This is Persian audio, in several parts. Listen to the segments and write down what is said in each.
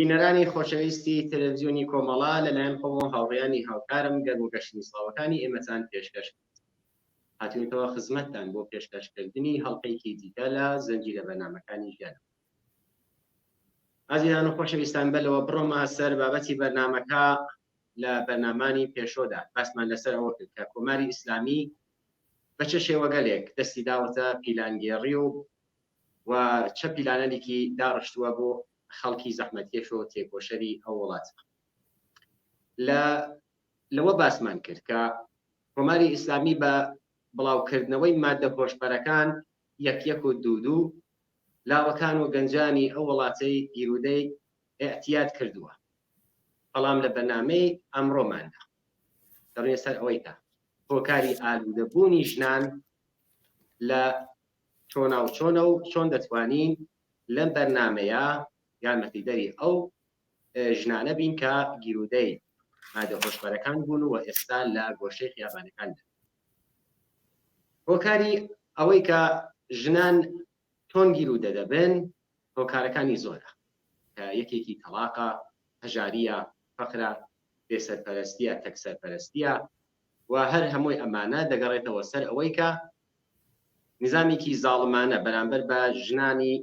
بینەرانی خۆشەویستی تەلەڤیزیۆنی کۆمەڵا لەلایەن خۆم و هاوڕێیانی هاوکارم گەرم و گەشتنی سڵاوەکانی ئێمەتان پێشکەش هاتوونەتەوە خزمەتتان بۆ پێشکەشکردنی هەڵقەیەکی دیکە لە زەنجیرە بەرنامەکانی ژیانم. ئازیزان و خۆشەویستان بەلەوە بڕۆمە سەر بابەتی بەرنامەکە لە بەرنامانی پێشۆدا باسمان لەسەر ئەوە کرد کە کۆماری ئیسلامی بە چه شێوەگەلێک دەستی داوەتە پیلانگێڕی و چه پیلانەلێکی داڕشتووە بۆ خەڵکی زەحمەتکێش و تێکۆشەری ئەو وڵات. لەوە باسمان کرد کە کۆماری ئیسلامی بە بڵاوکردنەوەی مادە هۆشبەرەکان یەک و دوو لاوەکان و گەنجانی ئەو وڵاتەی گیرودەی ئێعتیاد کردووە. بەڵام لە بەرنامەی ئەمڕۆماندا دەڕێنە سەر ئەوەی کە هۆکاری ئالوودەبوونی ژنان لە چۆناوچۆنە و چۆن دەتوانین لەم بەرنامەیە یارمەتیدەری ئەو ژنانە بین کە گیرودەی مادە هۆشبەرەکان بوون و ئێستا لە گۆشەی خیابانەکاندا. هۆکاری ئەوەی کە ژنان چۆن گیرودە دەبن هۆکارەکانی زۆرە کە یەکێکی تەلاقە، هەژاریە، فەقرە، بێسەرپەرستیە، تەکسەرپەرستیە و هەر هەمووی ئەمانە دەگەڕێتەوە سەر ئەوەی کە نظامێکی زاڵمانە بەرامبەر بە ژنانی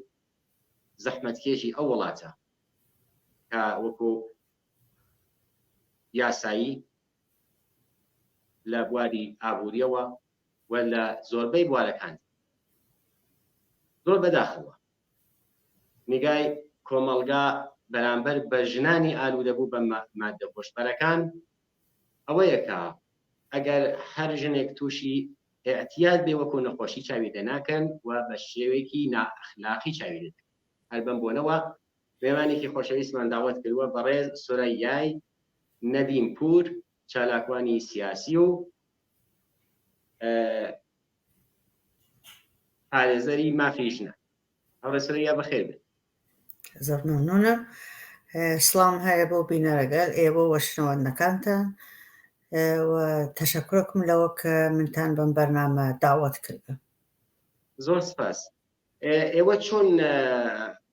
زەحمەتکێشی ئەو وڵاتە کە وەکو یاسایی لە بواری ئابووریەوە و لە زۆربەی بوارەکان زۆر بەداخەوە نیگای کۆمەڵگا بەرامبەر بە ژنانی ئالوودەبوو بە مادە هۆشبەرەکان ئەوەیە کە ئەگەر هەر ژنێک تووشی ئێعتیاد بێ وەکو نەخۆشی چاوی دەناکەن و بە شێوەیەکی نائەخلاقی چاوی دەدەن. هەر بەم بۆنەوە میوانێکی خۆشەویستمان داوەت کردووە بەڕێز سورەیای نەدیم پور چالاکوانی سیاسی و پارێزەری مافی ژنە. ئەوڕێ سورەیا بەخێر بێت. زۆر مەمنونم. سڵام هەیە بۆ بینەرەگەل ئێوە و شنەوەندەکانتان و تەشەکرۆکم لەوە کە منتان بەم بەرنامە داوەت کردە. زۆر سپاس. ئێوە چۆن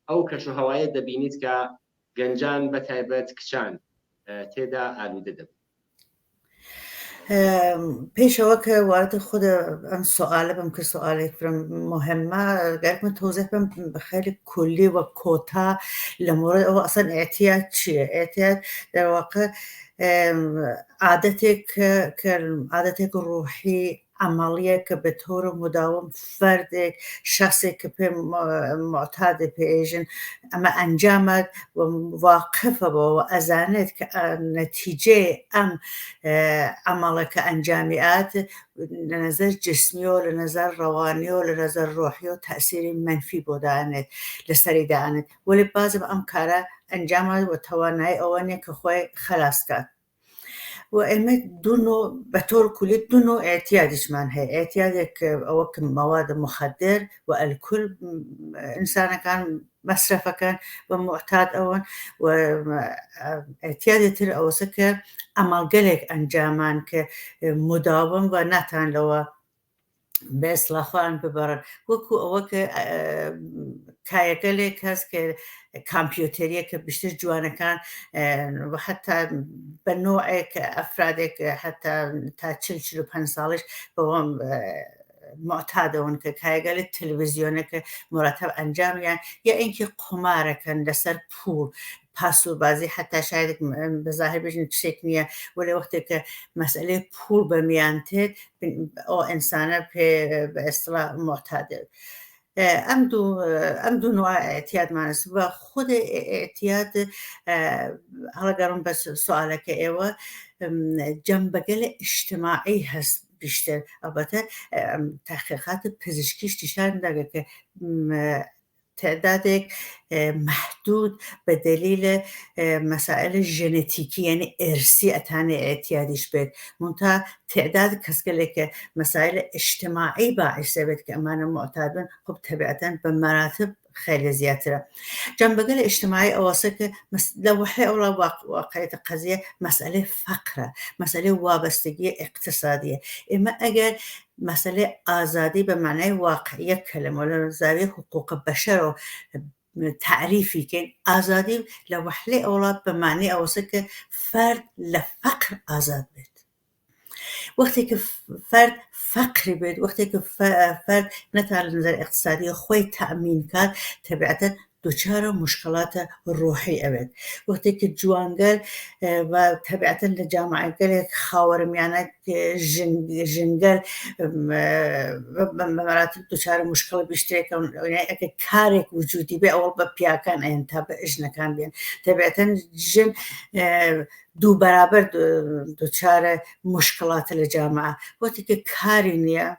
ئەو کەشوهەوایە دەبینیت کە گەنجان بەتایبەت کچان تێدا ئالوودە دەبن؟ پێشەوە کە واردە خودە ئەم سوالە بم کرد سوالێک مهمە گەرمە تۆزێک بم بەخێری کولی و کۆتا لە مورد ئەوە ئەسەن ئێعتیاد چییە؟ ئێعتیاد دەواقع عادەتێک ڕوحی عملیە کە بە تۆرە مداوم فەردێک شخصێک کە پێ معتادە پێژن ئەمە ئەنجامات و واقفە بەوە ئەزانێت کە نەتیجەی ئەم عملەکە ئەنجامیات لە نەزەر جسمی و لە نەزەر ڕەوانی و لە نەزەر ڕۆحی و تەئسیری منفی بۆ دانێت لەسەری دانێت وەلی بازم ئەم کارە ئەنجامات و توانای ئەوە نیە کە خۆی خەلاسکات. و ئێمە بە تۆر کولی دوو ئێعتیادیشمان هەیە. ئێعتیادێک ئەوە کە مەوادە مخدر و ئەلکول ئینسانەکان مەسرەفەکەن و معتاد ئەوەن و ئێعتیادی تر ئەوەسە کە ئەمەڵگەلێک ئەنجامان کە مداوم و ناتان لەوە بە ئێسڵاخوان ببەڕن وەکو ئەوە کە کایەگەلێک هەست کە کامپیۆتەریە کە بیشتر جوانەکان حتا بە نوعێک ئەفرادێک حتا تا 45 ساڵیش بەوەم معتادەون کە کایەگەلێک تەلەڤیزیۆنەکە مراتب ئەنجامیان یا ئینکە قمارەکەن لەسەر پول پاس و بازی حتا شاید بەظاهر بژن شتێک نییە وەلی وەختێک کە مەسئلەی پول بەمیان تێت ئەو ئینسانە پێ بە ئێستڵا معتادە. ئەم دوو نوع ئێعتیادمان هەست و خود ئێعتیاد هەڵەگەڕم بە سوالەکە ئێوە جەنبەگەلە ئیجتیماعی هەست بیشتر. ئەلبەتە تحقیقات پزیشکیش نیشان دەگە کە تعدادێک محدود بە دلیل مەسائل ژنێتیکی یعنی ئێرسی ئەتانێ ئێعتیادیش بێت منتها تعداد کەسگەلێک کە مەسائل ئیجتیماعی باعث بێت کە ئەمانە معتاد بن خب تەبیعەتەن بە مەراتب خیلی زیاترە. جەنبەگەلە ئیجتیماعی ئەوەسە کە لە وحی ئەوڵا واقعیەتە قەزیە مەسئلەی فەقرە، مەسئلەی وابەستگی اقتصادیە. ئێمە ئەگەر مەسئلەی ئازادی بە معنای واقعیە کەلمە لە زاویە حقوق بەشەر و تعریفی کن آزادی لوحله اولاد به معنی اوسه که فرد لفقر آزاد بید. وقتی که فرد فقری بید، وقتی که فرد نتوانه نظر اقتصادی خوی تأمین کرد، طبیعتا دچار مشکلات روحی اوید. وقتی که جوانگل و طبیعتا لجامعه گل خاورمیانه جنگل مراتب دچار مشکل بیشتری کن. یعنی اگه کاری وجودی به اول با پیاکان انتاب اجنکان بیان، طبیعتا جن دو برابر دچار مشکلات لجامعه. وقتی که کاری نیه،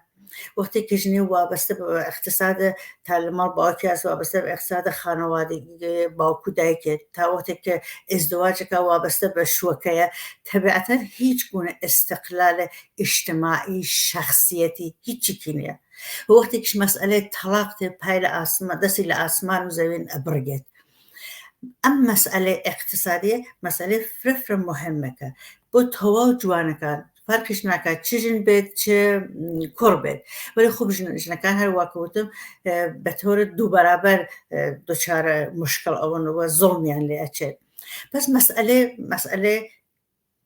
وقتی که جنی وابسته به اقتصاد تعلیمات باکی است، وابسته به اقتصاد خانوادگی با کودک، تا وقتی که ازدواج که وابسته به شوکه، طبیعتا هیچ گونه استقلال اجتماعی شخصیتی هیچی کی نیه. وقتی که مسئله طلاق پایل آسمان دستی لآسمان و زمین ابرگت. اما مسئله اقتصادی مسئله فرفر مهمه که با توا جوانکان فرقش نکرد چه جن بید چه کر بید، ولی خوب جنکان هر واقعیتم به طور دو برابر دچار مشکل آون و ظلمیان لیاچه. پس مسئله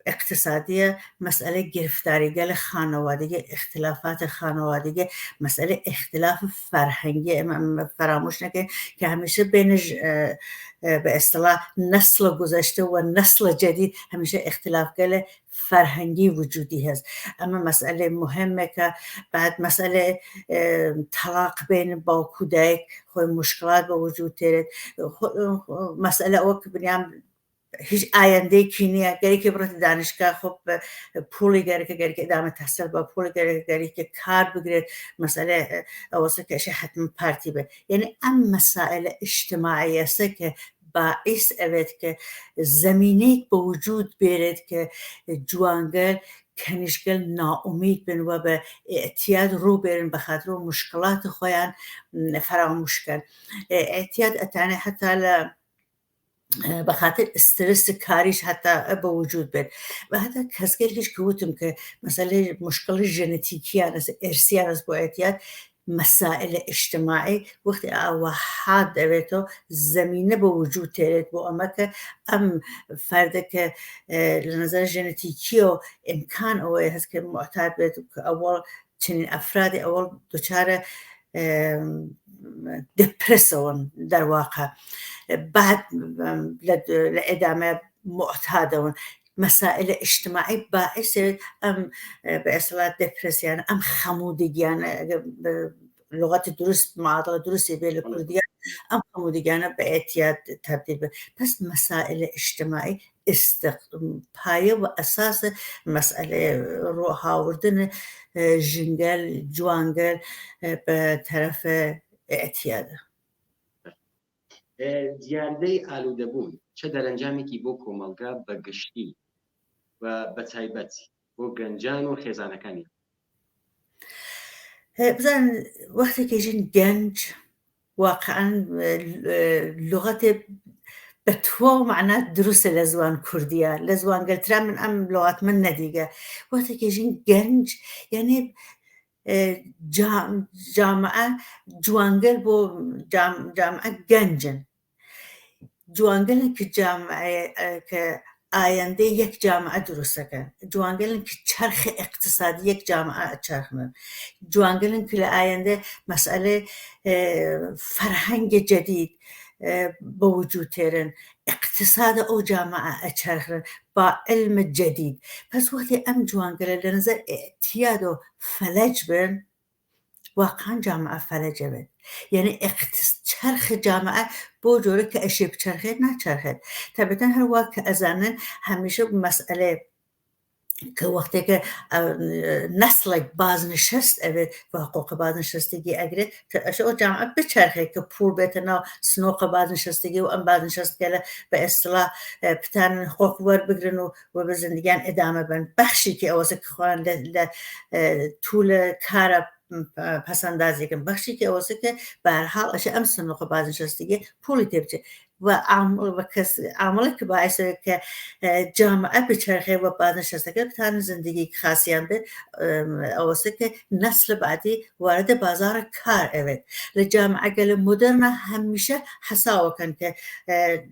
اقتصادی، مسئله گرفتاری گل خانوادگی، اختلافات خانوادگی، مسئله اختلاف فرهنگی فراموش نکن که همیشه بین به اصطلاح نسل گذشته و نسل جدید همیشه اختلاف گل فرهنگی وجودی هست. اما مسئله مهمه که بعد مسئله طلاق بین با کودک خود مشکلات به وجود ترد. مسئله او که بنیم هیچ آینده کینیه، گری که برات دانشگاه خب پولی گری که ادامه تحصیل با پولی گری که کار بگیرد، مسئله اواسه که حتما پارتی به. یعنی ام مسائل اجتماعی است که باعث اوید که زمینه به وجود بیارد که جوانگل کنشگل ناامید بن و به اعتیاد رو برن، به خاطر مشکلات خویان فراموش کن. اعتیاد اتانه حتی به خاطر استرس کاریش حتی به وجود بید و حتی کسگرگیش که بودم که مثلا مشکل ژنتیکی است، ارثی است با اعتیاد، مسائل اجتماعی وقتی اوحاد دویتو زمینه به وجود ترید با اما که ام فرده که لنظر ژنتیکی و امکان اوی هست که معتاد بید که اول چنین افراد اول دوچار دپرسون در واقع، بعد لإدامة معتادون مسائل اجتماعی باعث ام به اصطلاح دپرسیان ام خمودگیان لغت درست معادله درستی به کردیان ام خمودگیان به اعتیاد تبدیل به. پس مسائل اجتماعی پایه و اساس مسئله روح آوردن جنگل جوانگل به طرف اعتیاد. دیاردەی ئالوودەبوون چه دەرەنجامێکی بۆ کۆمەلگا بەگشتی و بە تایبەت بۆ گەنجان و خێزانەکانی؟ بزن وقتی که جن گنج واقعا لغت به تو معنی درست لزوان کردیه، لزوان گلتره من ام لغت من ندیگه. وقتی که جن گنج یعنی جامعه جوانگل بو جامعه گنجن، جوانگل که جامعه که آینده یک جامعه درست کن، جوانگل که چرخ اقتصادی یک جامعه چرخن، جوانگل که آینده مسئله فرهنگ جدید به وجود ترن، اقتصاد او جامعه چرخن با علم جدید. پس وقتی ام جوانگل لنظر اعتیاد و فلج بن واقعا جامعه فلجه بن، یعنی چرخ جامعه با جوره که اشیب چرخه نچرخه. طبعا هر وقت که ازانن همیشه مسئله که وقتی که نسل بازنشست اوید و حقوق بازنشستگی اگره اشو جامعه بچرخه که پول بتنا سنوق بازنشستگی و ام بازنشست که به اصطلاح پتن حقوق ور بگرن و به زندگیان ادامه بن. بخشی که اواسه که خوان طول کار پس اندازی کن، بخشی که اواسه که به هر حال اشه ام سنوق بازنشستگی پولی تبچه عاملی که باعثه که جامعه بچرخه و بازنشسته که بتوان زندگی خاصیان به اواسه که نسل بعدی وارد بازار کار اوید. لجامعه گل مدرن همیشه حساب کن که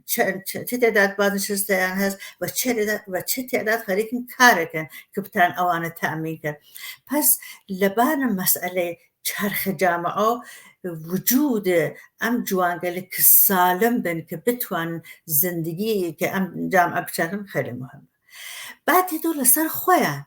چه تعداد بازنشسته هست و چه تعداد خریکن کار کن که بتوان آوان تأمین کن. پس لبان مسئله چرخ جامعه وجود ام جوانگلی که سالم بن که بتوان زندگی که ام جامعه بچرخن خیلی مهمه. بعد دو لسر خویان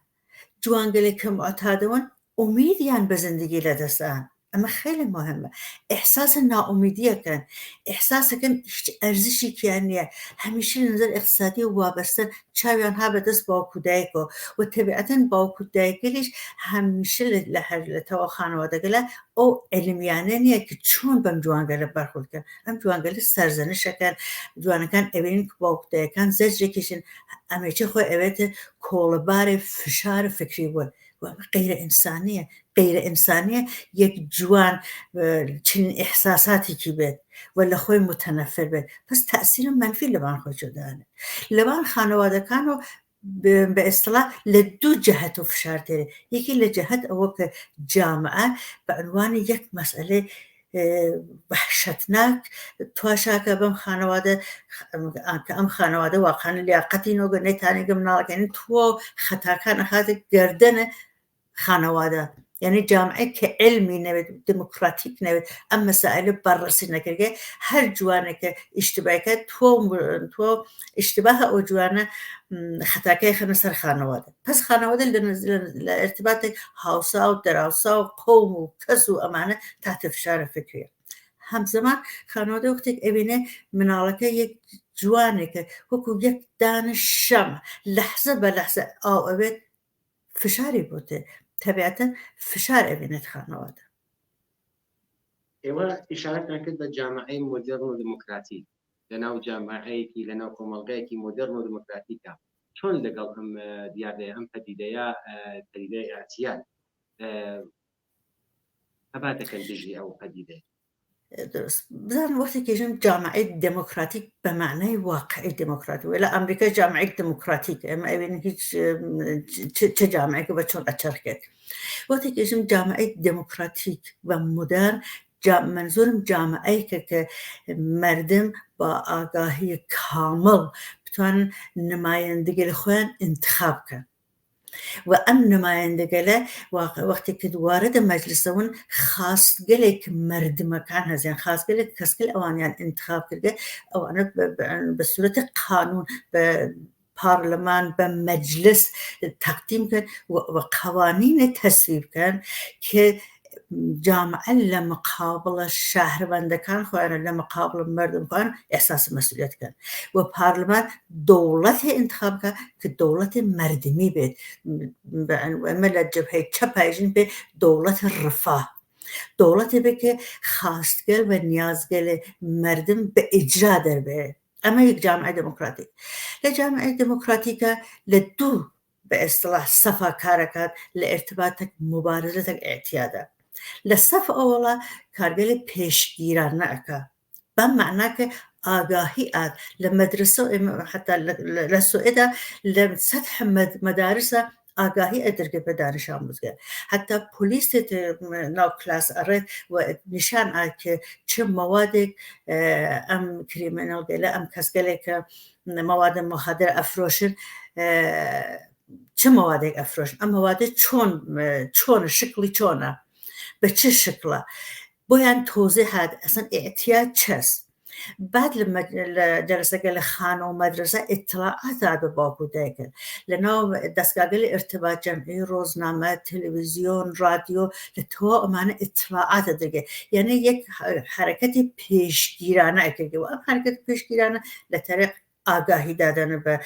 جوانگلی که معتادون امیدیان به زندگی لدستان، اما خیلی مهمه. احساس ناامیدیه کن، احساس کن هیچ ارزشی که نیه، همیشه نظر اقتصادی و وابستن چاویان ها به دست با کودایکو و طبیعتا با کودایکلیش همیشه لتوا خانواده گله او علمیانه نیه که چون بم جوانگلی برخورد کن. ام جوانگلی سرزنش کن، جوانکان اوین که با کودایکان زجر کشن، امیچه خواه اویت کولبار فشار فکری بود و غیر انسانیه یک جوان چنین احساساتی که بید و لخوی متنفر بید. پس تأثیر منفی لبان خود شدانه. لبان خانواده کانو به اصطلاح لدو جهت و فشار تیره. یکی لجهت او که جامعه به عنوان یک مسئله وحشتناک تواشا که بم خانواده که ام خانواده واقعا لیاقتی نوگه نتانی گمنال که تو خطا کن خاطر گردن خانواده یعنی جامعه که علمی نوید دموکراتیک نوید اما مسائل بررسی نکرده هر جوانه که اشتباه کرد تو اشتباه او جوانه خطا که خیلی سر خانواده. پس خانواده لارتباط هاوسا و دراوسا و قوم و کس و امانه تحت فشار فکریه. همزمان خانواده وقتی که ابینه منالکه یک جوانه که وکو یک دانه شم لحظه به لحظه آوید فشاری بوده طبیعتا فشار ابینت خانواده. ایوه اشارت نکرد به جامعه مدرن و دموکراتیک لناو جامعه کی لناو کمالگاه کی مدرن و دموکراتیک چون لگل هم دیاره هم پدیده اعتیاد ابعد کن بجی او پدیده درست. بزن وقتی که جامعه دموکراتیک به معنای واقعی دموکراتیک ولی امریکا جامعه دموکراتیک اما این هیچ چه جامعه که بچون اچر کرد. وقتی که جامعه دموکراتیک و مدرن منظورم جامعه که مردم با آگاهی کامل بتوان نمایندگی خود انتخاب کن و ام نمایندگی وقتی که وارد مجلس اون خواستگلی که مردم کان هستن خواستگلی که کسکل اوانیان انتخاب کرده اوانه به صورت قانون به پارلمان به مجلس تقدیم کن و قوانین تصویب کن که جامعه لمقابل شهروندکان خواهر لمقابل مردم خواهر احساس مسئولیت کن و پارلمان دولت انتخاب کن که دولت مردمی بید اما جبهه چپایجین به دولت رفاه دولتی به که خواستگل و نیازگل مردم به اجرا در به اما یک جامعه دموکراتیک لجامعه دموکراتیک لدو به اصطلاح صفا کارکات لارتباط مبارزه اعتیاده لصف اولا کارگل پیشگیرانه اکا به معنی که آگاهی اد لمدرسه حتی لسوئده لسطح مدارس آگاهی ادرگه به دانش آموزگار حتی پلیس نو کلاس ارد و نشان اد که چه مواد ام کریمینال گله ام کسگله که مواد مخدر افروشن چه مواد افروشن ام مواد چون شکلی چونه به چه شکله باید توضیح هد اصلا اعتیاد چست بعد جلسه گل خانه و مدرسه اطلاعات داد به باکوده کن لنو دستگاه گل ارتباط جمعی روزنامه تلویزیون رادیو لتو امانه اطلاعات دیگه یعنی یک حرکت پیشگیرانه که و حرکت پیشگیرانه لطریق آگاهی دادن به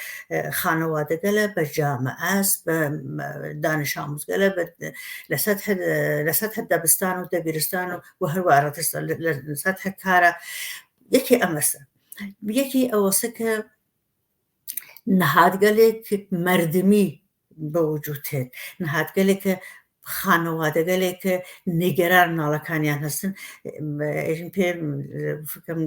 خانواده گله به جامعه است به دانش آموز گله به لسطح دبستان و دبیرستان و هر وارد لسطح کار یکی امسه یکی اواسه که نهادگله که مردمی به وجود هست نهادگله که خانەوادەگەلێک کە نێگەران مناڵەکانیان هەستن پێ فکرم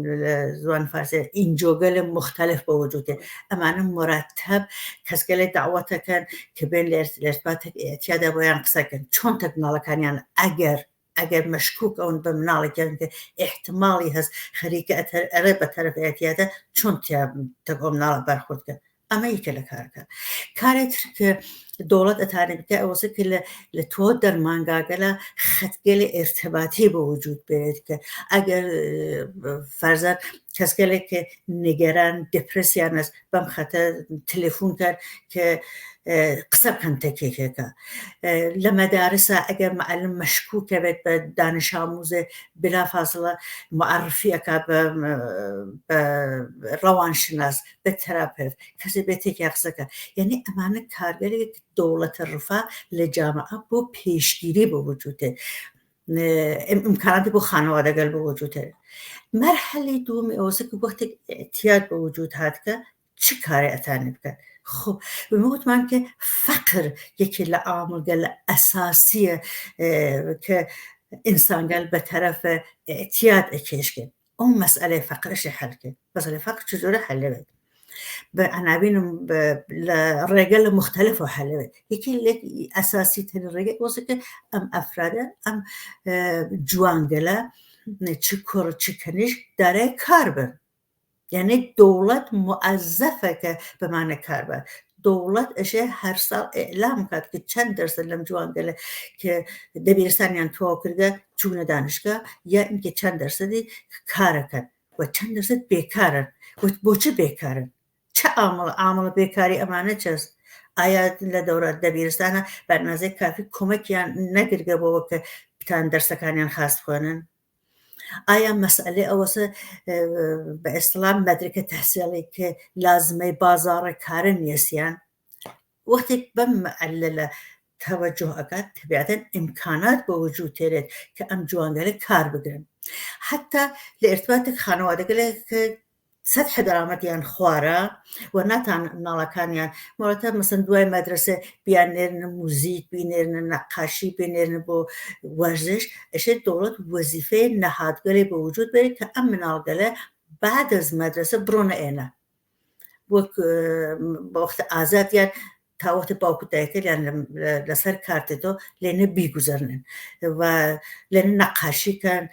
زوان فارسێ ئینجۆگەلە مختلف بە وجودێ ئەمانە مرتب کەسگەلێ داوەتەکەن کە بێن لە ارتباطێک ئێتیادا بۆیان قسەکەن چۆن تەک مناڵەکانیان ئەگەر مەشکوک ئەون بە مناڵێکیان کە احتمالی هەست خەریکە ئەرێ بە تەرەف ئێتیادە چۆن تەک ئەو مناڵە بەرخوردکەن ئەمە یەکە لە کارێک کە دەوڵەت ئەتوانێت بکە ئەوەسە کە لە تۆ دەرمانگاگەلە خەتگەلێ ارتباطی بە وجود بێت کە ئەگەر فەرزان کەسگەلێک کە نیگەران دپرسیان هەست بەم خەتە تەلێفۆن کرد کە قسە بکەن تەکێکەکە لە مەدارسە ئەگەر معلم مەشکوکە بێت بە دانش ئاموزێ بلافاصلە معرفیەکە بە ڕەوانشناس بە تەراپێت کەسێک بێتێکی قسەکە یعنی ئەمانە کارگەرێک دەوڵەتە ڕفا لە جامعە بۆ پێشگیری بە وجودێ امکاناتی بۆ خانەوادەگەل بە وجودێ مەرحەلەی دووەمی ئەوەسە کە وەختێک احتیاج بە وجود هاتکە چ کارێ ئەتانێ بکەن خب بموتمان کە فقر یەکێ لە عاملگەل ئەساسیە کە ئینسانگەل بە تەرەفە احتیاج ئەکێشکن ئەو مەسئلەی فقرشی حەلکن مەسئلەی فقر چجۆرە حەلەوێت ئەنابینم لە ڕێگە لە مختلف و حەلەوێت یەکی لێک ئەساسی ترین ڕێگە وەسە کە ئەم ئەفرادە ئەم جوانگەلە چ کوڕ چ کەنیش دارای کار بن یعنی دەوڵەت موظفەکە بمانە کاربەر دەوڵەت ئەشێ هەر ساڵ ئێعلام کات کە چەند دەرسە لەم جوانگەلە کە دەبیرستانیان تەواو کردە چوونە دانشگا یا اینکە چەند دەرسەدی کارەکەن و چەند دەرسەد بێکارن بۆچی بێکارن چه عامڵە بێکاری ئەمانە چەست ئایا لە دەورە دەبیرستانە بەرنامەی کافی کۆمەکیان نەگرگە بۆەوە کە بتان دەرسەکانیان خاس بخوێنن ئایا مەسئلەی ئەوەسە بە ئێستڵام مەدرکە تەحسیڵی کە لازمەی بازاڕە کارە نیەسیان وەختێک بەم مەعللە تەوەجۆ ئەکات تەبیعەتەن ئیمکانات بە وجود تێرێت کە ئەم جوانگەلە کار بگرن حتا لە ارتباطێک خانەوادەگەلێک کە سەدح دەرامەتیان خوارە و ناتان مناڵەکانیان مۆڵەتە مەسەن دوای مەدرسە بیانێرنە موزیک بینێرنە نەقاشی بینێرنە بۆ وەرزش ئەشێت دەوڵەت وەزیفەیە نەهاتگەلێ بە وجود بێت کە ئەم مناڵگەلە بعد از مەدرسە بڕۆنە ئێنە وەک بە وەختە ئازادیان تاوەتە باوکوتایەکەیان لەسەر کارتێتەوە لێنە بیگوزەرنن و لێنە نەقاشیکەن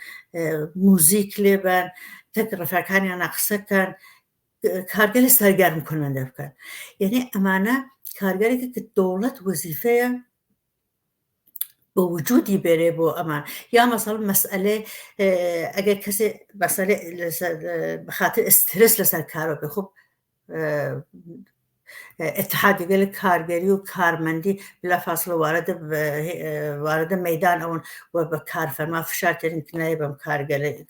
موزیک لێبن تەک ڕفاکانیان قسەکەن کارگەلی سەرگەرم کننده بکەن یعنی ئەمانە کارگەرێکی کە دەوڵەت وەزیفەیە بە وجودی بێرێ بۆ ئەمان یا مەسەڵ مەسئلەی ئەگەر کەسێ مەسەلەی بەخاتر ئسترس لەسەر کارۆ بێ خب اتحادیگەل کارگەری و کارمەندی بلافاصلە واردە مەیدان ئەون و بە کارفەرما فشارکردن کنایە بەم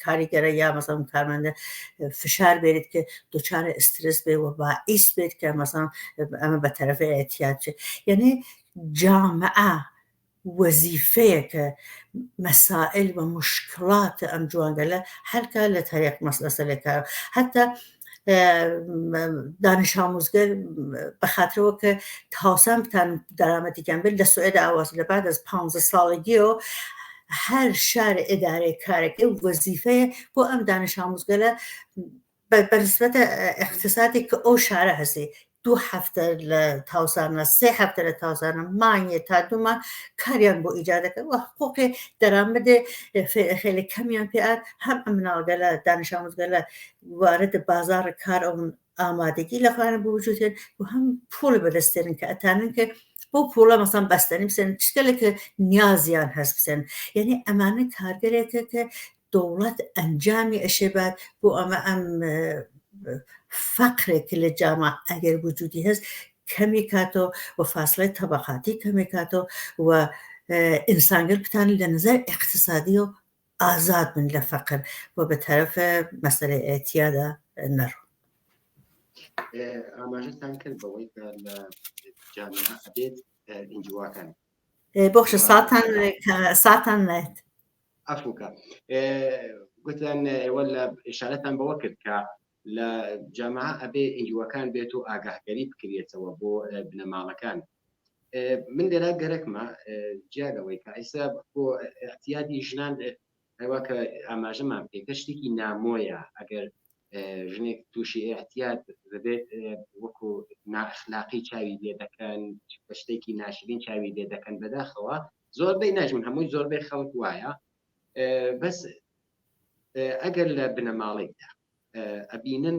کاریگەرە یا مەسەڵ کارمەندە فشار بێت کە دووچارە ئسترس بێ و باعیس بێت کە مەسەڵ ئەمە بە تەرەفی ئێتیاد چێت یعنی جامعە وەزیفەیە کە مەسائل و مشکلات ئەم جوانگەلە هەرکە لە تەریق مەسلەسە کار حتا دانش ئاموزگەر بە خاطرەوە کە تاوسان بتان دەرامەتیان بێت لە سوێدا ئاواز لە بعد از 15 ساڵگیەوە هەر شار ئێدارەی کارێکی وەزیفەیە بۆ ئەم دانش ئاموزگەرە بەنسبەتە اقتصادی کە ئەو شارە هەستی 2 هەفتە لە تاوسانە 3 هەفتە لە تاوسانە مانگێ تا 2 مانگ کاریان بۆ ئیجادەکە و حقوقی دەرامەدێ خێلی کەمیان پێات هەم ئەم مناڵگەلە دانش ئاموزگەلە واردە بازاڕە کار ئەوون ئامادەگی لە خوانە بۆ وجودێن و هەم پوڵ بەدەستێنن کە ئەتانن کە بۆ پوڵە مەسەڵەن بەستەنی بسێن شتێکە نیازیان هەست بسێن یعنی ئەمانە کارگەرێکە کە دەوڵەت ئەنجامی ئەشێبات بۆ ئەمە ئەم فقرێک لە جامعە ئەگەر وجودی هەست کەمی کاتەوە و فاصلەی تەبەقاتی کەمی کاتەوە و ئینسانگەل بتان لە نظر اقتصادی و ئازاد بن لە فقر و بە تەرەفە مەسەلەی ئێتیادا نەڕۆ ئاماژەتان کرد بەوەی کە لە جامعە ئەبێت ئینجواکان بۆخشە ساتان نێت ئەفوکە گوتیان ئێوە لە ئشارەتان بەوە کرد کە لە جامعە ئەبێ ئینجوەکان بێت و ئاگاهگەری بکرێتەوە بۆ بنەماڵەکان من لێرە گەرەکمە جیاگەوەی کە ئێستا بۆ احتیاجی ژنان هەروە کە ئاماژەمان پێکە شتێکی نامۆیە ئەگەر ژنێک تووشی احتیاج دەبێت وەکو ناخلاقی چاوی لێ دەکەن بە شتێکی ناشرین چاوی لێ دەکەن بەداخەوە زۆربەی ناژمن هەمووی زۆربەی خەڵک وایە بەس ئەگەر لە بنەماڵێکدا ئەبینن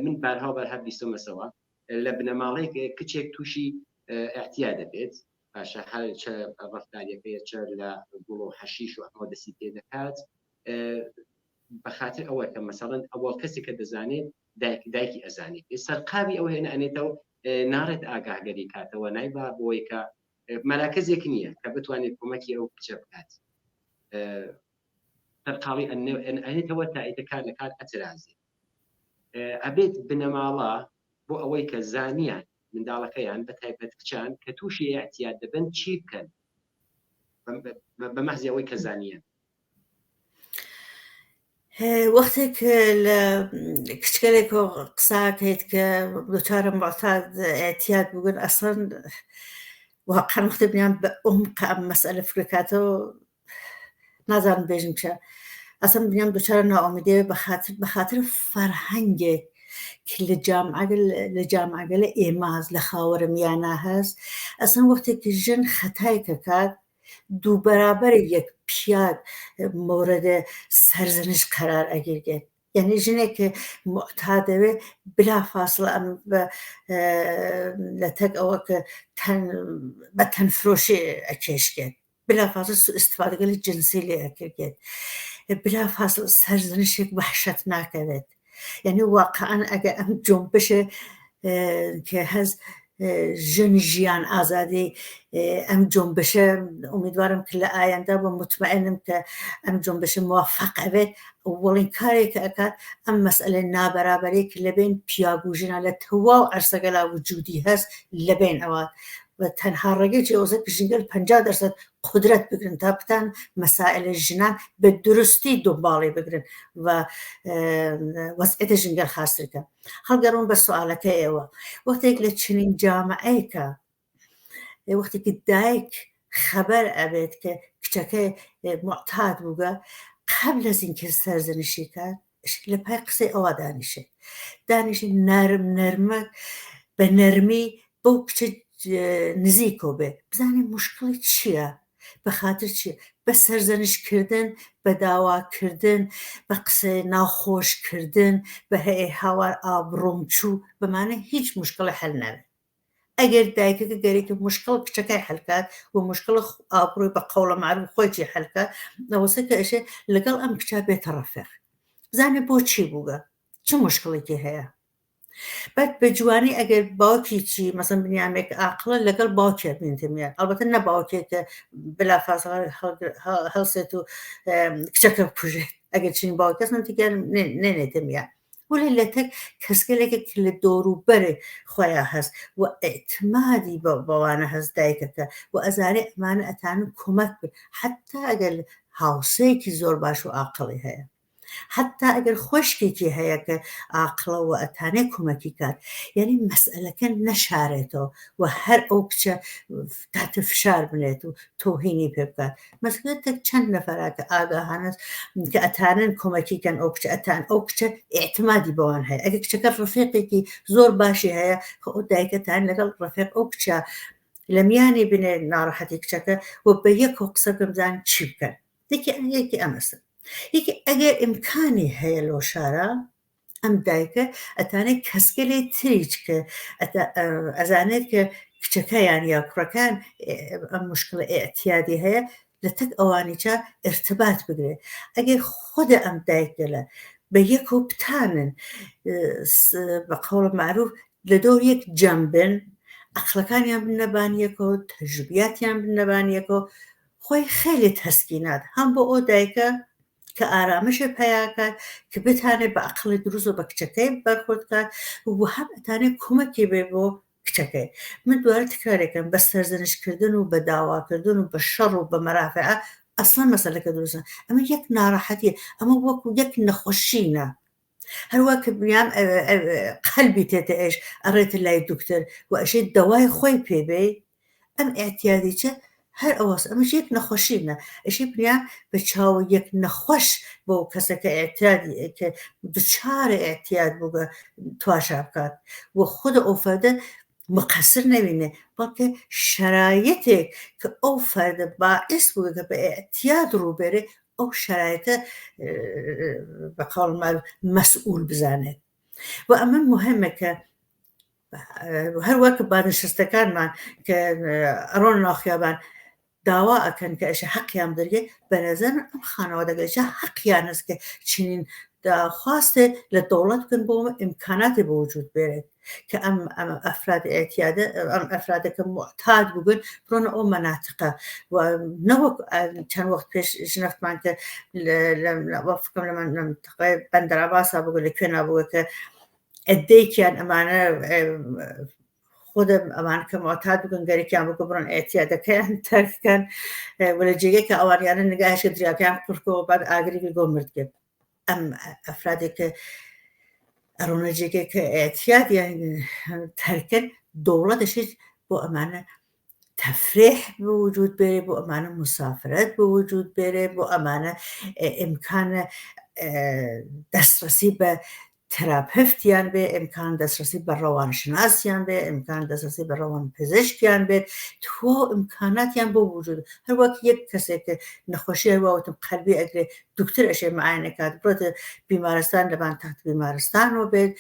من بارها بەرها بیستۆمەسەوە لە بنەماڵێک کچێک تووشی احتیاج دەبێت پاشە هەر چە ڕەفتارەکەی چە لە گوڵ و حەشیش و ئەمە دەستی پێ دەکات بەخاطر ئەوە کە مەسەڵەن ئەوە کەسێک کە دەزانێت دایکی ئەزانێت سەرقاوی ئەو هێنە ئەنێتەوە ناڕێت ئاگاهگەری کاتەوە نایبا بۆی کە مەراکزێک نییە کە بتوانێت کۆمەکی ئەو کچە بکات سەرقاوی ئەنێتەوە تا ئیتەکار لە کار ئەترازێت ئەبێت بنەماڵە بۆ ئەوەی کە زانیان منداڵەکەیان بە تایبەت کچان کە تووشی احتیاج دەبن چی بکەن بە مەحزی ئەوەی کە زانیان وەختێک لە کچکەلێک قساکەیت کە دوچارە معتاد احتیاج بوون ئەسڵەن واقعا وەختی بنیان بە عمق ئەم مەسئلە فکرکاتەوە نازانم بێژم چە ئەسڵ بنیان دوچارە ناوەمیدیە بەخاطر فەرهەنگێک لە جامعەگە لە ئێماز لە خاوەرمیانە هەست ئەسڵ وەختێکی ژن خەتایکە کات دوو بەرابەر یەک پیاد مۆرەدە سەرزنش قەرار ئەگیرگێت یعنی ژنێک معتادەوێ بلافاصلە ئەم لە تەک ئەوە کە بە تەنفرۆشی ئەکێشکێت بلافاصلە سوء استفادەگەلی جنسی لێ ئەکرگێت بلافاصلە سەرزنشێک وەحشەت ناکەوێت یعنی واقعا ئەگە ئەم جۆمبشە کە هەز ژن ژیان ئازادی ئەم جۆمبشە ئومیدوارم کە لە ئایندا بۆ مطمئنم کە ئەم جۆمبشە موافق ئەبێت وەڵین کارێکە ئەکات ئەم مەسئلە نابەرابەرێک لەبین پیاو و ژنە لە تەواو عەرسەگە لا وجودی هەست لەبین ئەوە تەنها ڕێگەی ئەوزە ژنگەل 50% قدرت بگرن تا بتان مەسائلە ژنان بە درستی دنباڵی بگرن و وەزعیەتە ژنگەل خاسترکە هەڵگەڕۆم بە سوالەکە ئێوە وەختێک لە چنین جامعەیەکە وەختێکی دایک خەبەر ئەبێت کە کچەکە معتاد بووگە قبل از اینکە سەرزنشی کات لە پای قسەی ئەوە دانیشی نەرمە بە نەرمی بۆ کچە نزیکۆ بێ بزانێ مشکڵی چییە بە خاطر چیە بە سەرزەنشکردن بە داواکردن بە قسەی ناخۆشکردن بە هەیە هاوار ئابڕۆمچوو بەمانە هیچ مشکڵی هەل نەبێت ئەگەر دایکەکە گەرێکی مشکڵ کچەکەی هەلکات و مشکڵ ئابڕۆی بە قەولە معروف خۆیی هەلکات ئەوەسە کە ئەشێ لەگەڵ ئەم کچە بێتە ڕەفیق بزانێ بۆ چی بووگە چ مشکڵێکی هەیە بعد بە جوانی ئەگەر باوکیی مەسەن بنیامێک ئاقلە لەگەڵ باوکێ بینتمیان ئەڵبەتە نە باوکێکە بلافاصلە هەڵسێت و کچەکە بکوژێت ئەگەر چین باوکەس نتیگەر نێنێتمیان ولی لە تەک کەسگەلێکێک لە دۆروبەرێ خۆیان هەست و ئێعتمادی بەوانە هەست دایکەکە و ئەزارێ ئەمانە ئەتانن کۆمەک بن حتا ئەگەر هاوسەیەکی زۆر باش و ئاقڵی هەیە حتا ئەگەر خۆشکێکی هەیە کە ئاقڵە و ئەتانێ کۆمەکی کات یعنی مەسئلەکە نەشارێتەوە و هەر ئەو کچە تاتە فشار بنێت و تۆهینی پێ بکات مەسئلەتە چەند نەفەرە کە ئاگاهانەست کە ئەتانن کۆمەکیکەن ئەو کچە ئەتان ئەو کچە ئێعتمادی بەوان هەیە ئەگەر کچەکە ڕفیقێکی زۆر باشی هەیە کە ئەو دایکەتان لەگەڵ ڕفیق ئەو کچە لە میانی بنێ ناڕەحەتی کچەکە و بە یەک و قسە بزان چی بکەن یەکی ئەمەسن یەکی ئەگەر ئیمکانی هەیە لۆ شارە ئەم دایکە ئەتانێت کەسگەلێ تریچ کە ئەزانێت کە کچەکەیان یا کوڕەکان ئەم مشکلە ئێعتیادی هەیە لە تەک ئەوانیچە ارتباط بگرێت ئەگەر خۆدە ئەم دایکەلە بە یەک و بتانن بە قەولە معروف لە دۆر یەک جەمبن ئەقلەکانیان بنەبانیەکەوە تەجروبیاتیان بنەبانیەکەوە خۆی خێلی تەسکینات هەم بۆ ئەو دایکە کە ئارامشە پەیاکات کە بتانێت بە ئەقڵی دروست و بە کچەکەی بەرخۆردکات و هەم ئەتانێت کۆمەکی بێ بۆ کچەکەی من دوارە تکرارێکم بە سەرزنشکردن و بە داواکردن و بە شەڕ و بە مەرافعە ئەسڵا مەسەلەکە دروستە ئەمە یەک ناڕەحەتیە ئەمە وەکو یەک نەخۆشینە هەروە کە بنیام قەلبی تێتە ئێش ئەڕێتە لای دوکتەر و ئەشێت دەوای خۆی پێبێ ئەم ئاعتیادیچە هەر ئەوەس ئەمەش یەک نەخۆشینە ئەشی بنیا بە چاوە یەک نەخۆش بۆ کەسەکە ئاعتیادی کە دوچارە ئاعتیاد بووگە تواشا بکات و خودە ئەو فەردە مقصر نەبینێ بەڵکە شرایەتێک کە ئەو فەردە باعث بووە کە بە ئاعتیاد ڕووبێرێ ئەو شرایەتە بەقەوڵ معروف مەسئول بزانێت و ئەمە مهمە کە هەر وەک بانشستەکانمان کە ئەڕۆن ناوخیابان داوا ئەکەن کە ئەشە حەقیان دەرگێ بەنەزەر ئەم خانەوادەگەشە حەقیان هەست کە چنین داخواستێ لە دەوڵەت بکەن بۆ ئیمکاناتی بە وجود بێرێت کە ئەم ئەفراد ئاعتیادە ئەم ئەفرادەکە معتاد بووبن بڕۆنە ئەو مەناتقە و نەوەک چەند وەخت پێش ژنەفتمان کە فکرم لە منتەقەی بەندەرعەباسا بووە لە کوێنا بووە کە ئەدەیەکیان ئەمانە خودم ئەمان کە معتاد بکەن گەرێکیان بکە بڕۆن ئاعتیادەکەیان تەرککەن و لە جێگەی کە ئەوانیانە نگایشە دراکیان قورکەوە بعد ئاگری بۆ مردگێت ئەم ئەفرادێک کە ئەڕۆنە جێگەی کە ئاعتیادیان تەرکن دەوڵەتەشیت بۆ ئەمانە تەفریح بوجود بێرێ بۆ ئەمانە مسافرەت بوجود بێرێ بۆ ئەمانە ئیمکانە دەسترسی بە تراپفتیان بێ ئیمکان دەسترسی بە ڕەوانشناسیان بێ ئیمکان دەسترسی بە ڕەوان پزیشکیان بێت تۆ ئیمکاناتیان بۆ وجود هەر وەک یەک کەسێک کە نەخۆشی هەواوتم قەلبی ئەگرێ دوکتەر ئەشێ معاینەکات بڕۆتە بیمارستان لەبان تەخت بیمارستانەوە بێت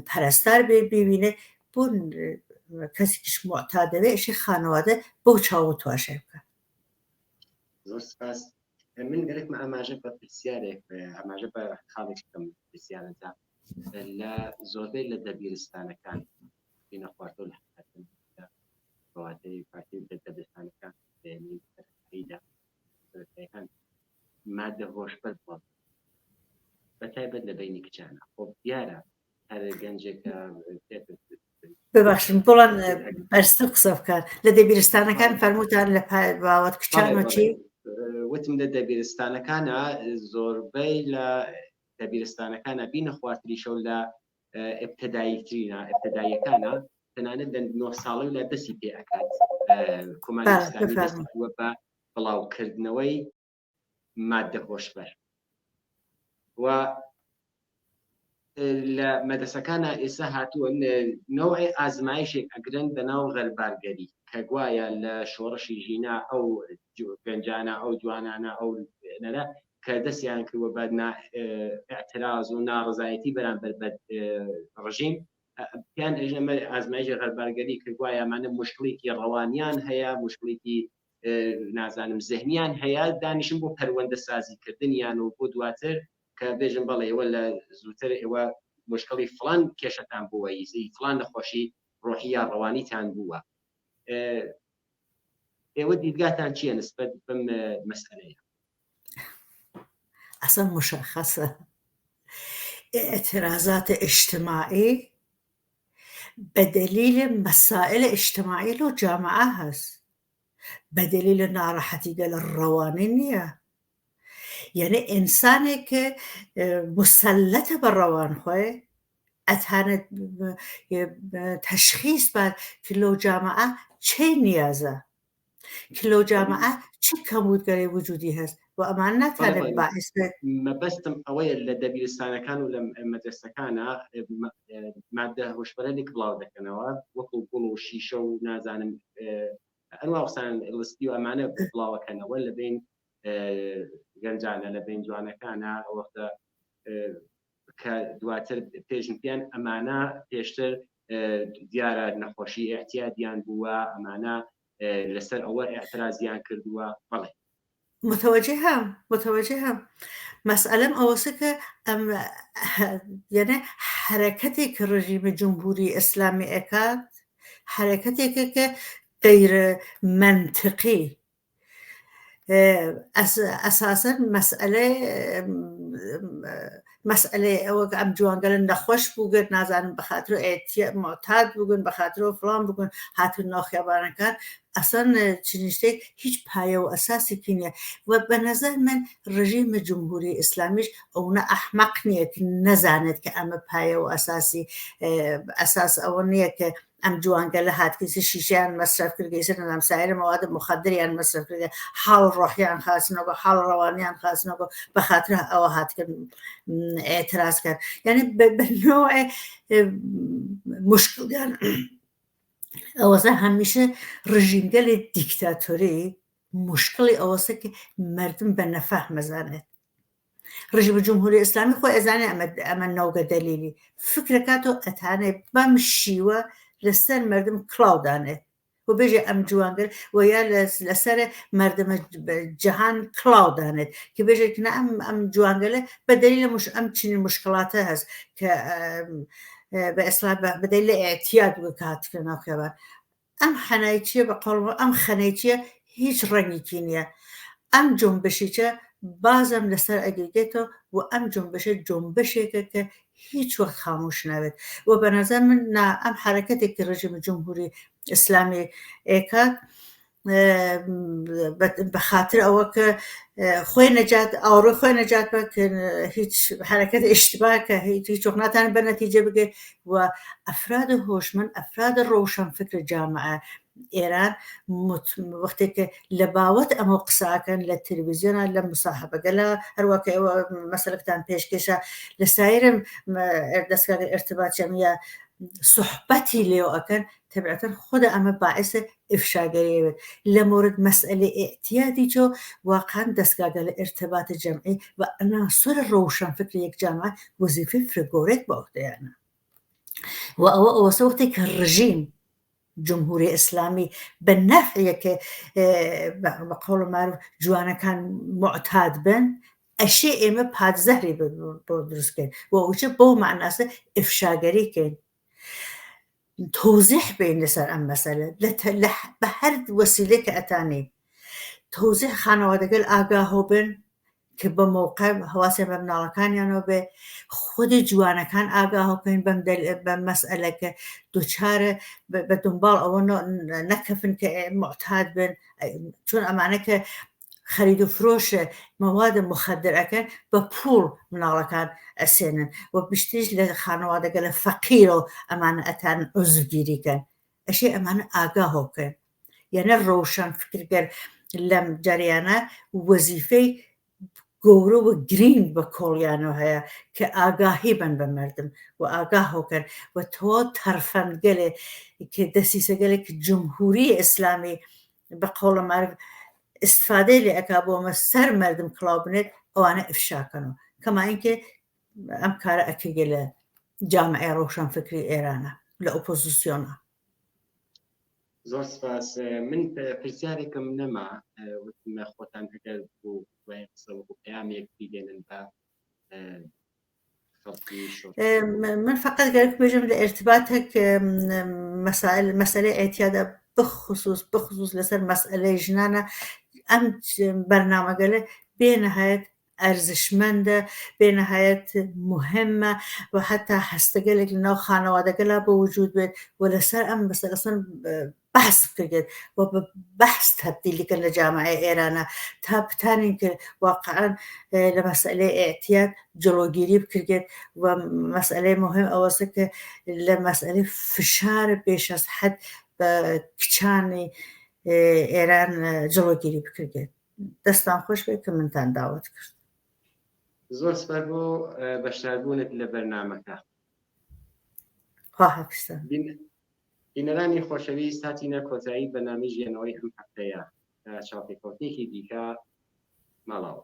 پەرستار بێ ببینێ بۆ کەسێکیش معتادەوێ ئەشی خانەوادە بۆ چاو تواشێ بکە زۆر سپاس من گەرەکمە ئاماژە بە پرسیارێک ئاماژە بە خاڵێک بکەم پرسیارەدا لە زۆربەی لە دەبیرستانەکان بینە خواردۆ لە بەواتەی پارتی دەبیرستانەکان دەیدا مادە هۆشبەر بووە بەتایبەت لە بینی کچانە خۆ دیارە هەر گەنجێکە ببخشن بڵان بەرزتر قسە بکات لە دەبیرستانەکان فەرمووتان لە باوەت کچانەوە چی؟ وتم لە دەبیرستانەکانە زۆربەی لە دەبیرستانەکانە بینە خواردنی شەو لە ئێبتداییەکانە تەنانەت لە 9 ساڵی لە دەستی پێ ئەکات کۆماری ئیسلامی دەستوە بە بڵاوکردنەوەی مادە هۆشبەر و لە مەدرسەکانە ئێستا هاتووە نەوعی ئازمایشێک ئەگرن بەناو غەربارگەری کە گوایە لە شۆڕشی ژینا ئەو گەنجانە ئەو جوانانە ئەو نەرە کە دەستیان کردوە بە ئاعتراز و ناڕزایەتی بەرامبەر بە ڕژیم پیان ئەژەمە ئازمایشی غەربارگەری کە گوایە ئەمانە مشکڵێکی ڕەوانیان هەیە مشکڵێکی نازانم زەهنیان هەیە دانیشن بۆ پەروەندە سازیکردنیان و بۆ دواتر کە بێژن بەڵێ ئێوە لە زووتر ئێوە مشکڵی فلان کێشەتان بووە یزی فلان نەخۆشی ڕۆحی یا ڕەوانیتان بووە ئێوە دیدگاتان چییە نسبەت بەم مەسئلەیە؟ أصلا مشخصة اعتراضات اجتماعي بدليل مسائل اجتماعية لو جامعة هست بدليل ناراحتي دل الروانية يعني إنسانك مسلطة بالروان خوي أتهانت تشخيص بعد كلو جامعة چه نيازة كلو جامعة چه كمودگري وجودي هست وأمان نتانت باعث مەبەستم ئەوەیە لە دەبیرستانەکان و لە مەدرسەکانە مادە هۆشبەرێک بڵاو دەکەنەوە وەکو گوڵ و شیشە و نازانم ئەنوا قسان لستی و ئەمانە بڵاوەکەنەوە لە بین گەنجانە لە بین جوانەکانە وەختە کە دواتر پێشن پێیان ئەمانە پێشتر دیارە نەخۆشی ئاعتیادیان بووە ئەمانە لەسەر ئەوە ئاعترازیان کردووە بەڵێ متوجهم مسئلەم ئەوەسە کە یعنی حرەکەتێک کە ڕژیمە جمهوری ئیسلامی ئەکات حرەکەتێکە کە غیر منطقی ئەساساً مسئله ئەوە ئەم جوانگەلە نەخۆش بووگرت نازانم بەخاطر معتاد بووگن بەخاطر فڵان بووگن هاتون ناو خیابانەکان ئەسان چنین شتێک هیچ پایە و ئەساسێکی نییە و بە نەزەر من ڕژیمە جمهوری ئیسلامیش ئەوە ئەحمەق نییە کە نەزانێت کە ئەمە پایە و ئەساس ئەوە نییە کە ام جوانگله هات کسی شیشهان مصرف کرده سر نام سایر مواد مخدریان مصرف کرده حال روحیان خاص نگو حال روانیان خاص نگو به خاطر او هات که اعتراض کرد یعنی به نوع مشکل یعنی اواسه همیشه رژیمگل دیکتاتوری مشکلی اواسه که مردم به نفهم زنه رژیم جمهوری اسلامی خو ازانه اما نوع دلیلی فکر کاتو اتانه بمشیوه لسر مردم کلاودانه و بیجه ام جوانگر و یا لسر مردم جهان کلاودانه که بیجه که ام جوانگله به دلیل ام چنین مشکلاته هست که به اصلاح به دلیل اعتیاد وکات کنه خبر ام حنایچیه به قول ام خنایچیه هیچ رنگی کینیه ام جنبشی که بازم لسر اگریگیتو و ام جنبشی که هیچ وقت خاموش نبود و به نظر من نه ام حرکتی که رژیم جمهوری اسلامی اکاد به خاطر او که خوی نجات با که هیچ حرکت اشتباه که هیچ وقت نتانه به نتیجه بگه و افراد هوشمند افراد روشن فکر جامعه ایران وقتی که لباوت اما قصه کن لتلویزیون لمصاحبه قال هر وقت مثلا كان پیشکشه لسایر دستگاه ارتباط جمعی صحبتی لیو اکن طبعا خود اما باعث افشاگری بود لمورد مسئله اعتیادی جو واقعا دستگاه ارتباط جمعی و عناصر روشن فکر یک جامعه وظیفه فرگورت با عهده یعنی و او وقتی که رژیم جمهوری اسلامی به نفعی که به قول معروف جوانه کان معتاد بن اشی ایمه پادزهری درست کن و اوچه بو معناسه افشاگری کن توضیح بین سر ام مسئله به هر وسیله که اتانی توضیح خانوادگل آگاهو بن که به موقع حواسی مبنالکان یعنی به خود جوانکان آگاهو کن به مسئله که دوچاره به دنبال اونا نکفن که معتاد بن چون امانه که خرید و فروش مواد مخدر اکن با پول منالکان اسینن و بیشترش لخانوادگل فقیر و امانه اتان عضوگیری کن اشی امانه آگاهو کن یعنی روشن فکر گر لم جریانه وظیفه گوره و گرین با کولیانو هیا که آگاهی بن به مردم و آگاهو کن و تو طرفن گله که دستیسه گله که جمهوری اسلامی به قول معروف استفاده لی اکابو سر مردم کلابنت اوانه افشا کنو کما اینکه ام کار اکی گله جامعه روشن فکری ایرانه لأپوزیسیونه زۆر سپاس من پرسیارێکم نەما وتمە خۆتان ئەگەر بۆ دوای قسە وەکو پەیامێک بیدێنن بە خەڵکی شۆڕ من فقط قالك بيجم لارتباطك مسألة اعتياد بخصوص لسر مسألة جنانة ام برنامه قال بنهاية ارزشمنده بنهایت مهمه و حتی هستگلک نو خانواده گلا به وجود بید و لسر ام بس اصلا بحث کرد و بحث تبدیلی کن لجامعه ایرانه تابتانین که واقعا لمسئله اعتیاد جلوگیری بکرد و مسئله مهم اواسه که لمسئله فشار بیش از حد به کچانی ایران جلوگیری بکرد دستان خوش بید که من تان دعوت کرد زۆر سپاس بۆ بەشداربوونت لە بەرنامەکە خواهەکستان بینەرانی خۆشەویست هاتینە کۆتایی بەنامەی ژیانەوەی ئەم هەفتەیە چاوپێکەوتنێکی دیکە ماڵاوە